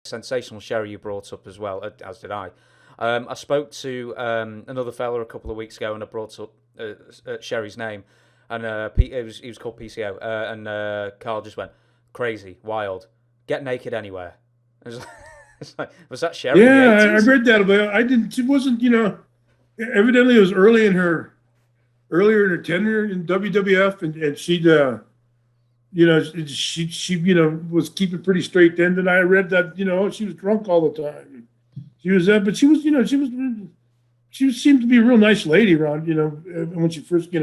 Sensational Sherri you brought up as well, as did I. I spoke to another fella a couple of weeks ago, and I brought up Sherri's name, and he was called PCO, and Carl just went crazy, wild, get naked anywhere. It was like, it's like, was that Sherri? Yeah, I read that, but I didn't. It wasn't, evidently it was earlier in her tenure in WWF, and she'd, she was keeping pretty straight then. And I read that, she was drunk all the time. She was that, but she was, she seemed to be a real nice lady around, when she first,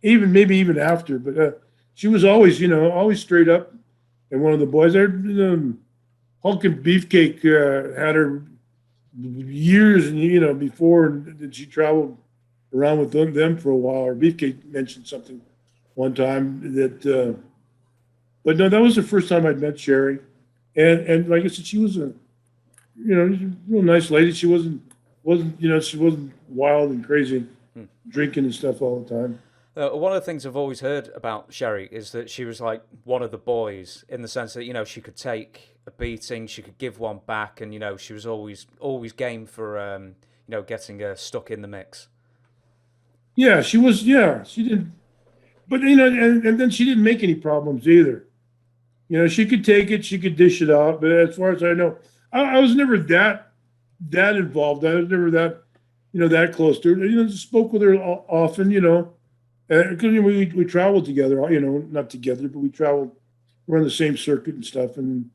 even after. But she was always, always straight up. And one of the boys there, Hulk and Beefcake had her years, before, and she traveled around with them for a while. Or Beefcake mentioned something one time that, but no, that was the first time I'd met Sherri, and like I said, she was a real nice lady. She wasn't she wasn't wild and crazy, drinking and stuff all the time. One of the things I've always heard about Sherri is that she was like one of the boys, in the sense that she could take a beating, she could give one back, and she was always game for getting stuck in the mix. Yeah, she was. Yeah, she didn't. But and then she didn't make any problems either. She could take it, she could dish it out. But as far as I know, I was never that involved. I was never that that close to her. Just spoke with her often. Because we traveled together. Not together, but we traveled. We're on the same circuit and stuff. And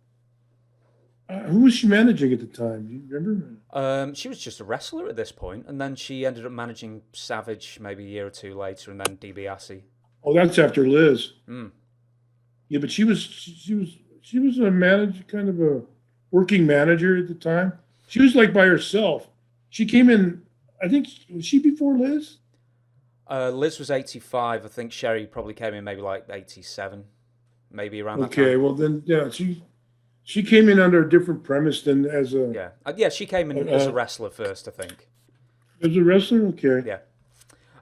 who was she managing at the time? Do you remember? She was just a wrestler at this point, and then she ended up managing Savage maybe a year or two later, and then DiBiase. Oh, that's after Liz. Yeah, but she was a manager, kind of a working manager at the time. She was like by herself. She came in, I think, was she before Liz? Liz was 85. I think Sherri probably came in maybe like 87, maybe around that time. Okay, well then, yeah, she came in under a different premise than as a... Yeah, she came in as a wrestler first, I think. As a wrestler? Okay. Yeah.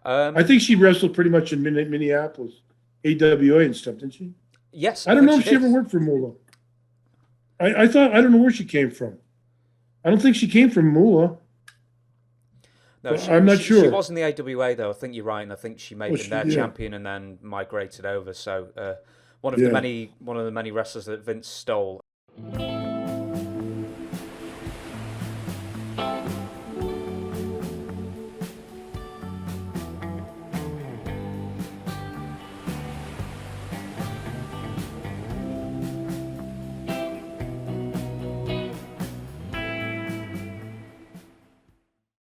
I think she wrestled pretty much in Minneapolis, AWA and stuff, didn't she? Yes. I don't know if she ever worked for Moolah. I don't know where she came from. I don't think she came from Moolah. No, I'm not sure. She was in the AWA though. I think you're right, and I think she may have been their champion and then migrated over. So one of the many wrestlers that Vince stole.